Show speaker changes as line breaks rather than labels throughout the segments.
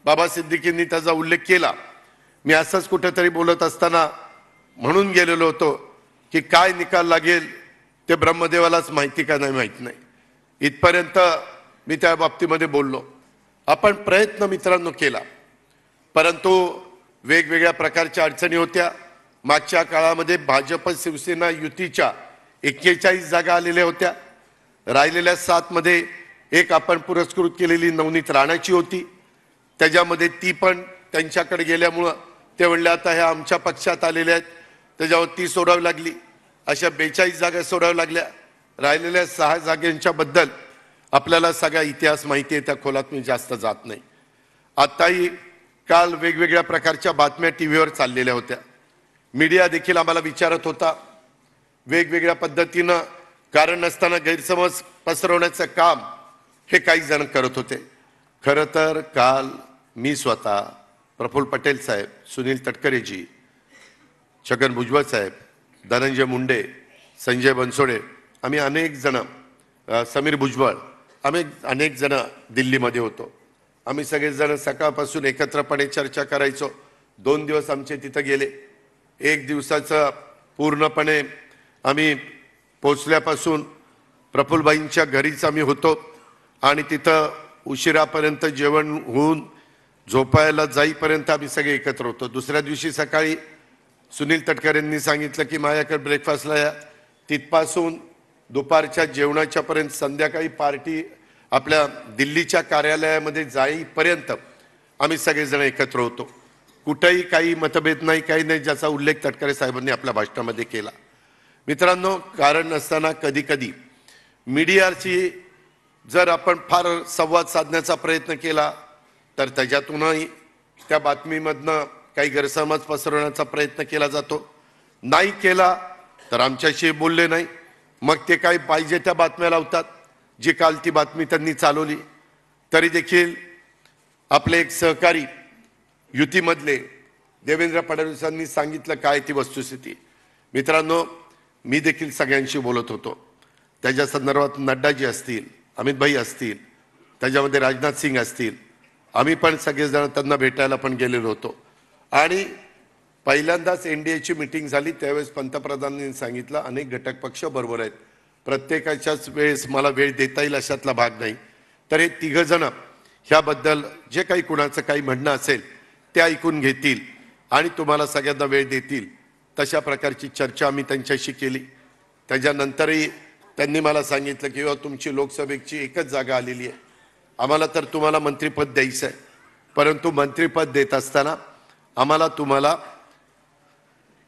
बाबा सिद्दीकींनी त्याचा उल्लेख केला। मी असंच कुठेतरी बोलत असताना म्हणून गेलेलो होतो की काय निकाल लागेल ते ब्रह्मदेवालाच माहिती का नाही माहित नाही, इथपर्यंत मी त्या बाबतीमध्ये बोललो। आपण प्रयत्न मित्रांनो केला, परंतु वेगवेगळ्या प्रकारच्या अडचणी होत्या। मागच्या काळामध्ये भाजप शिवसेना युतीच्या 41 जागा आलेल्या होत्या। राहिलेल्या 7 मध्ये एक आपण पुरस्कृत केलेली नवनीत राणाची होती, त्याच्यामध्ये ती पण त्यांच्याकडे गेल्यामुळं ते म्हणले आता ह्या आमच्या पक्षात आलेल्या आहेत, त्याच्यावर ती सोडावी लागली। अशा 42 जागा सोडाव्या लागल्या। राहिलेल्या 6 जागांच्या बद्दल आपल्याला सगळा इतिहास माहिती आहे, त्या खोलात मी जास्त जात नाही। आताही काल वेगवेगळ्या प्रकारच्या बातम्या टीव्हीवर चाललेल्या होत्या। मीडिया देखील आम्हाला विचारत होता, वेगवेगळ्या पद्धतीनं कारण नसताना गैरसमज पसरवण्याचं काम हे काही जण करत होते। खरं तर काल मी स्वतः, प्रफुल्ल पटेल साहेब, सुनील तटकरेजी, छगन भुजबळ साहेब, धनंजय मुंडे, संजय बनसोडे, आम्ही अनेक जण, समीर भुजबळ, आम्ही अनेक जण दिल्लीमध्ये होतो। आम्ही सगळेजण सकाळपासून एकत्रपणे चर्चा करायचो। 2 दिवस आमचे तिथं गेले। 1 दिवसाचं पूर्णपणे आम्ही पोचल्यापासून प्रफुल्लबाईंच्या घरीच आम्ही होतो आणि तिथं उशिरापर्यंत जेवण होऊन झोपायला जाईपर्यंत आम्ही सगळे एकत्र होतो। दुसऱ्या दिवशी सकाळी सुनील तटकरेंनी सांगितलं की माझ्याकडे ब्रेकफास्टला या। तिथपासून दुपारच्या जेवणाच्या पर्यंत संध्याकाळी पार्टी आपल्या दिल्लीच्या कार्यालयामध्ये जाईपर्यंत आम्ही सगळेजण एकत्र होतो। कुठेही काही मतभेद नाही, काही नाही, ज्याचा उल्लेख तटकरे साहेबांनी आपल्या भाषणामध्ये केला। मित्रांनो, कारण नसताना कधी कधी मीडियाची जर आपण फार संवाद साधण्याचा प्रयत्न केला तर त्याच्यातूनही त्या बातमीमधनं काही गैरसमज पसरवण्याचा प्रयत्न केला जातो। नाही केला तर आमच्याशी बोलले नाही, मग ते काही पाहिजे त्या बातम्या लावतात। जी काल ती बातमी त्यांनी चालवली, तरी देखील आपले एक सहकारी युतीमधले देवेंद्र फडणवीसांनी सांगितलं काय ती वस्तुस्थिती। मित्रांनो, मी देखील सगळ्यांशी बोलत होतो। त्याच्या संदर्भात नड्डाजी असतील, अमित भाई असतील, त्याच्यामध्ये राजनाथ सिंग असतील, आम्ही पण सगळेजण त्यांना भेटायला पण गेलेलो होतो। आणि पहिल्यांदाच एनडीएची मीटिंग झाली त्यावेळेस पंतप्रधानांनी सांगितलं अनेक घटक पक्ष बरोबर आहेत, प्रत्येकाच्याच वेळेस मला वेळ देता येईल अशातला भाग नाही, तर हे 3 जण ह्याबद्दल जे काही कुणाचं काही म्हणणं असेल ते ऐकून घेतील आणि तुम्हाला सगळ्यांना वेळ देतील, तशा प्रकारची चर्चा आम्ही त्यांच्याशी केली। त्याच्यानंतरही त्यांनी मला सांगितलं की तुमची लोकसभेची एकच जागा आलेली आहे, आम्हाला तर तुम्हाला मंत्रिपद द्यायचं आहे, परंतु मंत्रिपद देत असताना आम्हाला तुम्हाला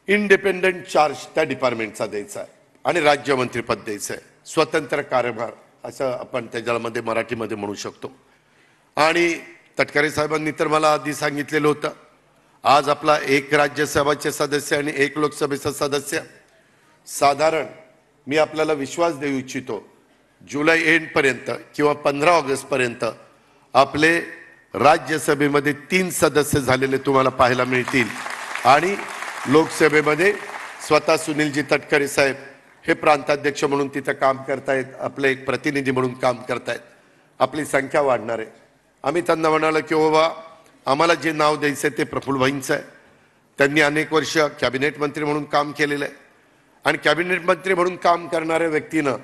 इंडिपेंडंट चार्ज त्या डिपार्टमेंटचा द्यायचा आहे आणि राज्यमंत्रीपद द्यायचं आहे, स्वतंत्र कारभार असं आपण त्याच्यामध्ये मराठीमध्ये म्हणू शकतो। आणि तटकरे साहेबांनी तर मला आधी सांगितलेलं होतं, आज आपला एक राज्यसभाचे सदस्य आणि एक लोकसभेचा सदस्य, साधारण मी आपल्याला विश्वास देऊ इच्छितो जुलै एंडपर्यंत किंवा 15 ऑगस्टपर्यंत आपले राज्यसभेमध्ये 3 सदस्य झालेले तुम्हाला पाहायला मिळतील आणि लोकसभेमध्ये स्वतः सुनीलजी तटकरे साहेब हे प्रांताध्यक्ष म्हणून तिथं काम करतायत, आपले एक प्रतिनिधी म्हणून काम करतायत। आपली संख्या वाढणार आहे। आम्ही त्यांना म्हणालो की बाबा आम्हाला जे नाव द्यायचं आहे ते प्रफुल्लभाईंचं आहे। त्यांनी अनेक वर्ष कॅबिनेट मंत्री म्हणून काम केलेलं आहे आणि कॅबिनेट मंत्री म्हणून काम करणाऱ्या व्यक्तीनं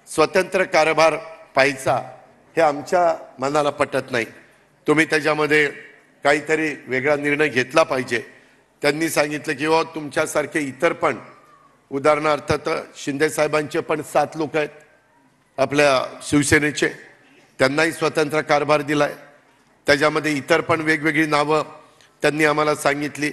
स्वतंत्र कारभार पाहायचा हे आमच्या मनाला पटत नाही, तुम्ही त्याच्यामध्ये काहीतरी वेगळा निर्णय घेतला पाहिजे। त्यांनी सांगितलं की तुमच्यासारखे इतर पण, उदाहरणार्थ तर शिंदे साहेबांचे पण 7 लोक आहेत आपल्या शिवसेनेचे, त्यांनाही स्वतंत्र कारभार दिलाय, त्याच्यामध्ये इतर पण वेगवेगळी नावं त्यांनी आम्हाला सांगितली।